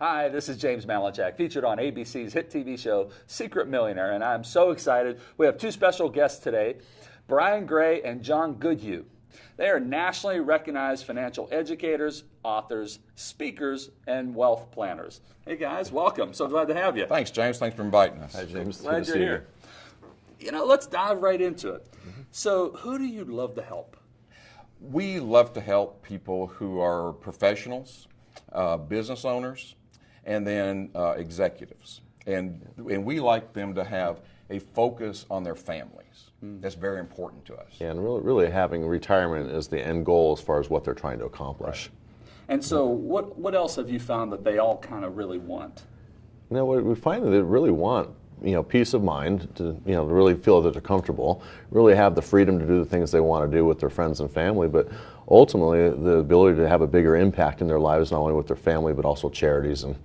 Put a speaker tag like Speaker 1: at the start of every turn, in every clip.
Speaker 1: Hi, this is James Malinchak, featured on ABC's hit TV show, Secret Millionaire, and I'm so excited. We have two special guests today, Brian Gray and John Goodhue. They are nationally recognized financial educators, authors, speakers, and wealth planners. Hey guys, welcome. So glad to have you.
Speaker 2: Thanks, James. Thanks for inviting us.
Speaker 3: Hi, James.
Speaker 1: Glad you're here. You know, let's dive right into it. So who do you love to help?
Speaker 2: We love to help people who are professionals, business owners, and then executives. And we like them to have a focus on their families. That's very important to us.
Speaker 3: Yeah, and really having retirement as the end goal as far as what they're trying to accomplish.
Speaker 1: And so what else have you found that they all kind of really want?
Speaker 3: You know, we find that they really want, peace of mind to really feel that they're comfortable, really have the freedom to do the things they want to do with their friends and family, but ultimately the ability to have a bigger impact in their lives, not only with their family, but also charities and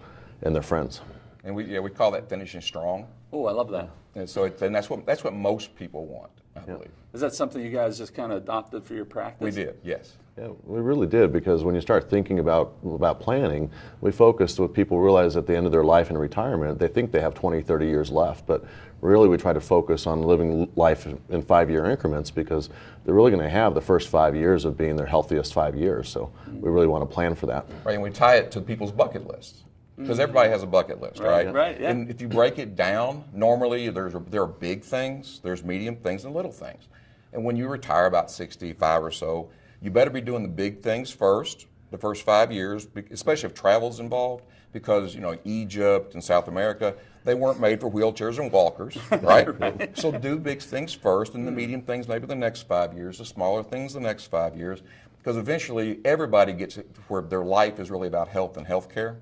Speaker 3: their friends.
Speaker 2: And we call that finishing strong.
Speaker 1: Oh, I love that.
Speaker 2: And so that's what most people want, I believe.
Speaker 1: Is that something you guys just kind of adopted for your practice?
Speaker 2: We did, yes.
Speaker 3: Yeah, we really did, because when you start thinking about planning, we focused with people realize at the end of their life in retirement, they think they have 20, 30 years left, but really we try to focus on living life in 5-year increments, because they're really going to have the first 5 years of being their healthiest 5 years, so we really want to plan for that.
Speaker 2: Right, and we tie it to people's bucket lists. Because everybody has a bucket list, right?
Speaker 1: Right, yeah.
Speaker 2: And if you break it down, normally there are big things, there's medium things, and little things. And when you retire about 65 or so, you better be doing the big things first, the first 5 years, especially if travel's involved, because Egypt and South America, they weren't made for wheelchairs and walkers, right?
Speaker 1: Right.
Speaker 2: So do big things first, and the medium things maybe the next 5 years, the smaller things the next 5 years, because eventually everybody gets it where their life is really about health and health care.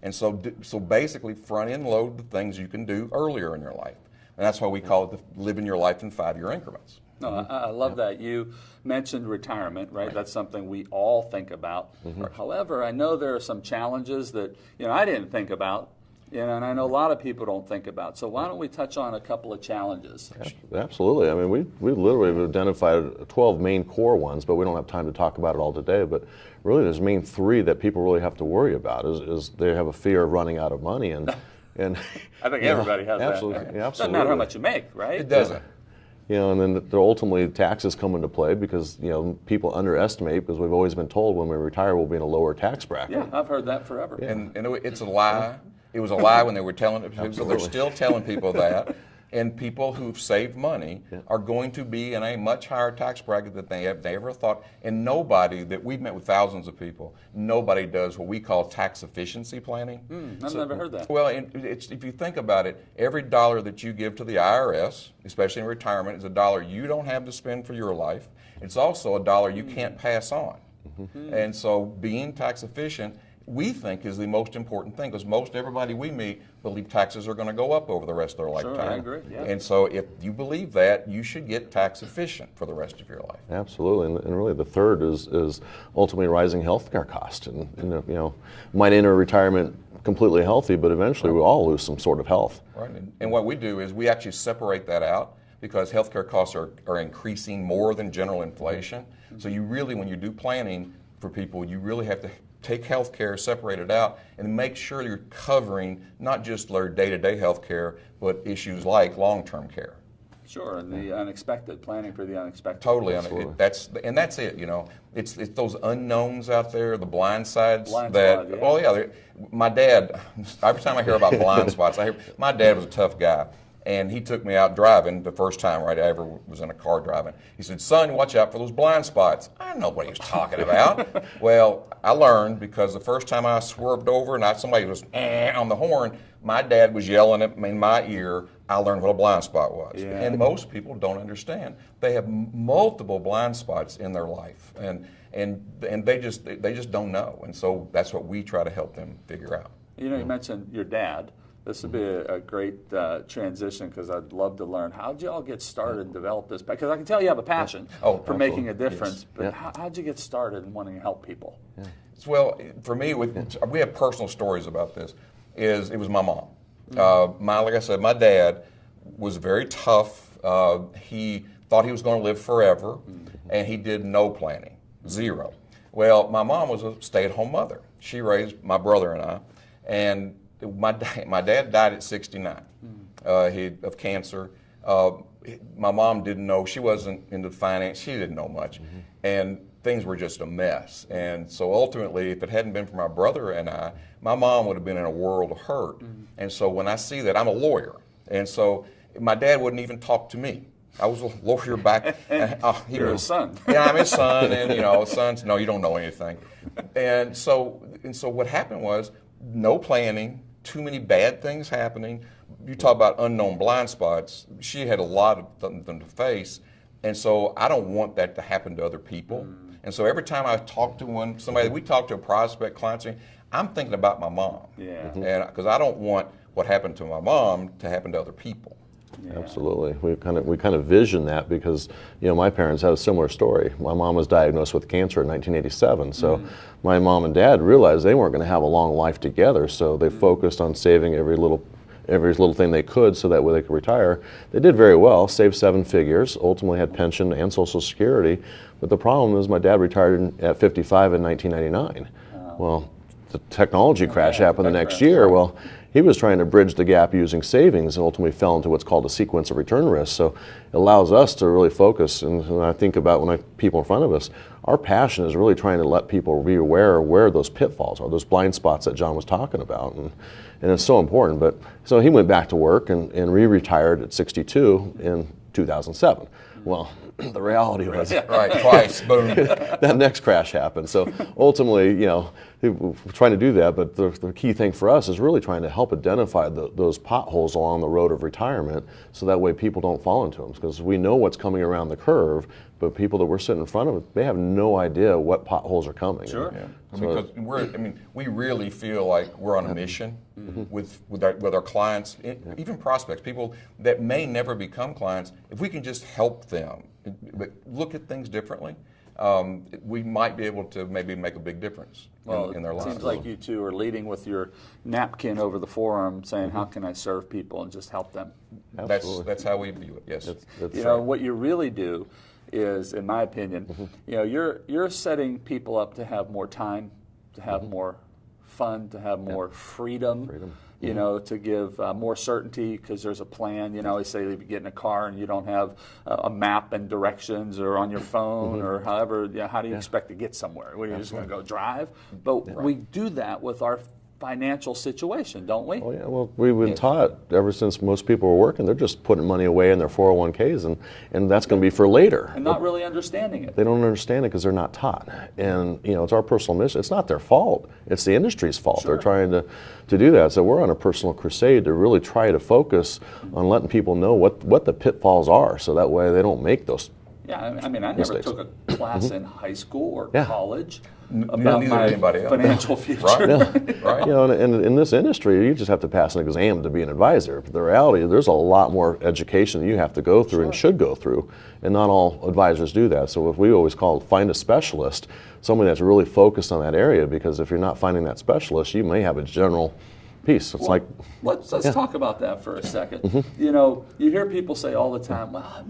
Speaker 2: And so basically front end load the things you can do earlier in your life. And that's why we call it living your life in 5-year increments.
Speaker 1: No, I love that. You mentioned retirement, right? That's something we all think about. However, I know there are some challenges that I didn't think about, and I know a lot of people don't think about. So why don't we touch on a couple of challenges?
Speaker 3: Absolutely. I mean, we literally have identified 12 main core ones, but we don't have time to talk about it all today. But really, there's main 3 that people really have to worry about. Is they have a fear of running out of money, and
Speaker 1: I think everybody has
Speaker 3: absolutely,
Speaker 1: that.
Speaker 3: Yeah, absolutely.
Speaker 1: Doesn't matter how much you make, right?
Speaker 2: It doesn't.
Speaker 3: And then ultimately taxes come into play, because people underestimate, because we've always been told when we retire we'll be in a lower tax bracket.
Speaker 1: Yeah, I've heard that forever.
Speaker 2: Yeah. And it's a lie. It was a lie when they were telling it. So they're still telling people that. And people who've saved money are going to be in a much higher tax bracket than they ever thought. And nobody, that we've met with thousands of people, nobody does what we call tax efficiency planning.
Speaker 1: I've never heard that.
Speaker 2: Well, if you think about it, every dollar that you give to the IRS, especially in retirement, is a dollar you don't have to spend for your life. It's also a dollar you can't pass on. And so being tax efficient, we think, is the most important thing, because most everybody we meet believe taxes are going to go up over the rest of their lifetime.
Speaker 1: Sure, I agree. Yeah.
Speaker 2: And so if you believe that, you should get tax efficient for the rest of your life.
Speaker 3: Absolutely, and really the third is ultimately rising healthcare costs. And might enter retirement completely healthy, but eventually we all lose some sort of health.
Speaker 2: Right. And what we do is we actually separate that out, because healthcare costs are increasing more than general inflation. So you really, when you do planning for people, you really have to take health care, separate it out, and make sure you're covering not just their day-to-day health care, but issues like long-term care.
Speaker 1: Sure, and the unexpected, planning for the unexpected.
Speaker 2: Totally, that's it. It's those unknowns out there, the blind sides. My dad. Every time I hear about blind spots, my dad was a tough guy. And he took me out driving the first time I ever was in a car driving. He said, "Son, watch out for those blind spots." I didn't know what he was talking about. Well, I learned, because the first time I swerved over and somebody was on the horn, my dad was yelling at me in my ear. I learned what a blind spot was.
Speaker 1: Yeah.
Speaker 2: And most people don't understand. They have multiple blind spots in their life, and they just don't know. And so that's what we try to help them figure out.
Speaker 1: You mentioned your dad. This would be a great transition, because I'd love to learn, how'd you all get started and develop this? Because I can tell you have a passion for making a difference, but how'd you get started in wanting to help people?
Speaker 2: Well, for me, we have personal stories about this. It was my mom. Like I said, my dad was very tough. He thought he was going to live forever, and he did no planning, zero. Well, my mom was a stay-at-home mother. She raised my brother and I. And my dad died at 69 of cancer. My mom didn't know. She wasn't into finance. She didn't know much. And things were just a mess. And so ultimately, if it hadn't been for my brother and I, my mom would have been in a world of hurt. And so when I see that, I'm a lawyer. And so my dad wouldn't even talk to me. I was a lawyer back.
Speaker 1: You're his son.
Speaker 2: Yeah, I'm his son, and sons. No, you don't know anything. And so what happened was no planning, too many bad things happening. You talk about unknown blind spots. She had a lot of them to face, and so I don't want that to happen to other people. And so every time I talk to somebody, we talk to a prospect client, I'm thinking about my mom.
Speaker 1: Yeah.
Speaker 2: And because I don't want what happened to my mom to happen to other people.
Speaker 3: Yeah. Absolutely. We kind of vision that because, my parents had a similar story. My mom was diagnosed with cancer in 1987. So my mom and dad realized they weren't going to have a long life together. So they focused on saving every little thing they could so that way they could retire. They did very well, saved 7 figures, ultimately had pension and Social Security. But the problem is my dad retired at 55 in 1999. Well, the technology crash happened the next year. Well, he was trying to bridge the gap using savings and ultimately fell into what's called a sequence of return risk. So it allows us to really focus. And when I think about people in front of us, our passion is really trying to let people be aware of where those pitfalls are, those blind spots that John was talking about. And it's so important. But so he went back to work and re-retired at 62 in 2007. Well, the reality was,
Speaker 2: right, twice, boom.
Speaker 3: that next crash happened. So ultimately, we're trying to do that, but the key thing for us is really trying to help identify those potholes along the road of retirement so that way people don't fall into them. Because we know what's coming around the curve, but people that we're sitting in front of, they have no idea what potholes are coming.
Speaker 2: Sure. Yeah. Because we really feel like we're on a mission with our clients, even prospects, people that may never become clients. If we can just help them look at things differently, we might be able to maybe make a big difference in their lives.
Speaker 1: It seems like you two are leading with your napkin over the forearm saying, how can I serve people and just help them?
Speaker 2: That's how we view it, yes.
Speaker 1: What you really do is, in my opinion, you're setting people up to have more time, to have more fun, to have more freedom. To give more certainty because there's a plan. They say you get in a car and you don't have a map and directions or on your phone or however, how do you expect to get somewhere? What, are you just going to go drive? But we do that with our financial situation, don't we?
Speaker 3: Oh yeah, well, we've been taught ever since most people were working, they're just putting money away in their 401ks and that's going to be for later.
Speaker 1: And not really understanding it.
Speaker 3: They don't understand it because they're not taught. And it's our personal mission. It's not their fault. It's the industry's fault. Sure. They're trying to do that. So we're on a personal crusade to really try to focus on letting people know what the pitfalls are so that way they don't make those
Speaker 1: I never took a class in high school or college
Speaker 2: about my
Speaker 1: financial future.
Speaker 2: Right.
Speaker 3: And in this industry, you just have to pass an exam to be an advisor. But the reality, there's a lot more education that you have to go through and should go through, and not all advisors do that. So what we always call find a specialist, somebody that's really focused on that area, because if you're not finding that specialist, you may have a general piece. It's
Speaker 1: let's talk about that for a second. You hear people say all the time, well,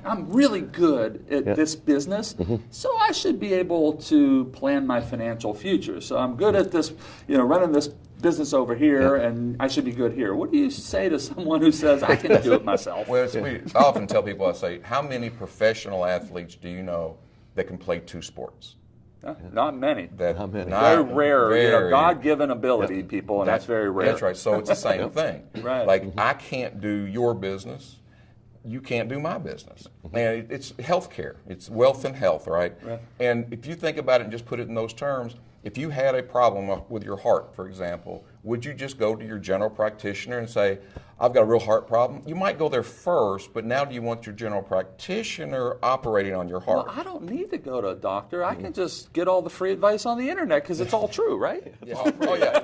Speaker 1: I'm really good at this business, so I should be able to plan my financial future. So I'm good at this, running this business over here, and I should be good here. What do you say to someone who says, I can do it myself?
Speaker 2: Well, I often tell people, I say, how many professional athletes do you know that can play 2 sports?
Speaker 1: Not many.
Speaker 3: Not many.
Speaker 1: Very rare. God-given ability, people, and that's very rare.
Speaker 2: That's right. So it's the same thing.
Speaker 1: Right.
Speaker 2: Like I can't do your business, you can't do my business. And it's healthcare. It's wealth and health, right? And if you think about it and just put it in those terms, if you had a problem with your heart, for example, would you just go to your general practitioner and say, I've got a real heart problem? You might go there first, but now do you want your general practitioner operating on your heart?
Speaker 1: Well, I don't need to go to a doctor. I can just get all the free advice on the internet because it's all true, right?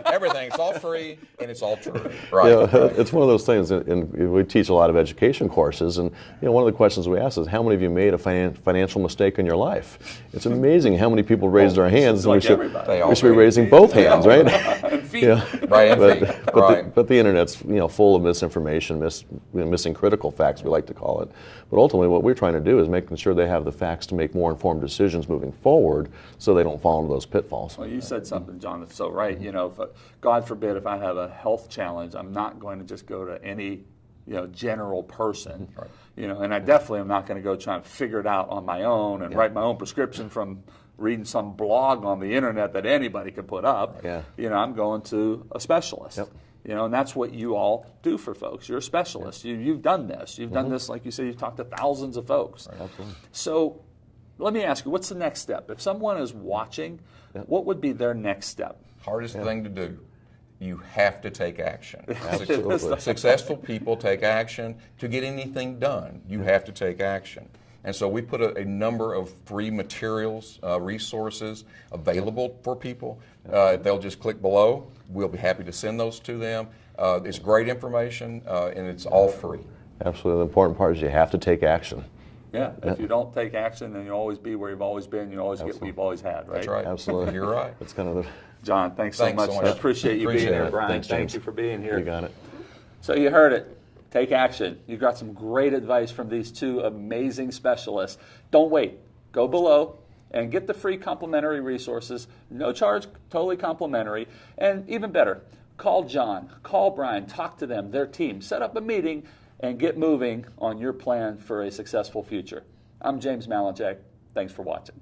Speaker 2: Everything. It's all free and it's all true. Right.
Speaker 3: It's one of those things, and we teach a lot of education courses, and one of the questions we ask is, how many of you made a financial mistake in your life? It's amazing how many people raised their hands.
Speaker 1: Like
Speaker 3: we should be raising both hands, right?
Speaker 1: feet.
Speaker 3: Yeah.
Speaker 2: Right,
Speaker 3: but the internet's full of misinformation, missing critical facts, we like to call it. But ultimately, what we're trying to do is making sure they have the facts to make more informed decisions moving forward, so they don't fall into those pitfalls.
Speaker 1: Well, you said something, John, that's so right. If God forbid, if I have a health challenge, I'm not going to just go to any general person.
Speaker 2: Right.
Speaker 1: And I definitely am not going to go try and figure it out on my own and write my own prescription from reading some blog on the internet that anybody could put up.
Speaker 3: Yeah.
Speaker 1: I'm going to a specialist.
Speaker 3: Yep.
Speaker 1: And that's what you all do for folks. You're a specialist.
Speaker 3: Yep.
Speaker 1: You've done this. You've done this, like you said, you've talked to thousands of folks.
Speaker 3: Right. Absolutely.
Speaker 1: So let me ask you, what's the next step? If someone is watching, what would be their next step?
Speaker 2: Hardest thing to do. You have to take action.
Speaker 3: Absolutely.
Speaker 2: Successful people take action. To get anything done, you have to take action. And so we put a number of free materials, resources available for people. If they'll just click below, we'll be happy to send those to them. It's great information, and it's all free.
Speaker 3: Absolutely. The important part is you have to take action.
Speaker 1: Yeah, if you don't take action, then you'll always be where you've always been. You'll always get what you've always had, right?
Speaker 2: That's right.
Speaker 3: Absolutely.
Speaker 2: You're right.
Speaker 3: It's kind of the...
Speaker 1: John, thanks so much. I appreciate you being here, Brian.
Speaker 3: Thanks,
Speaker 1: Thank
Speaker 3: James.
Speaker 1: you for being here.
Speaker 3: You got it.
Speaker 1: So you heard it. Take action. You got some great advice from these two amazing specialists. Don't wait. Go below and get the free complimentary resources. No charge, totally complimentary. And even better, call John, call Brian, talk to them, their team. Set up a meeting and get moving on your plan for a successful future. I'm James Malinchak. Thanks for watching.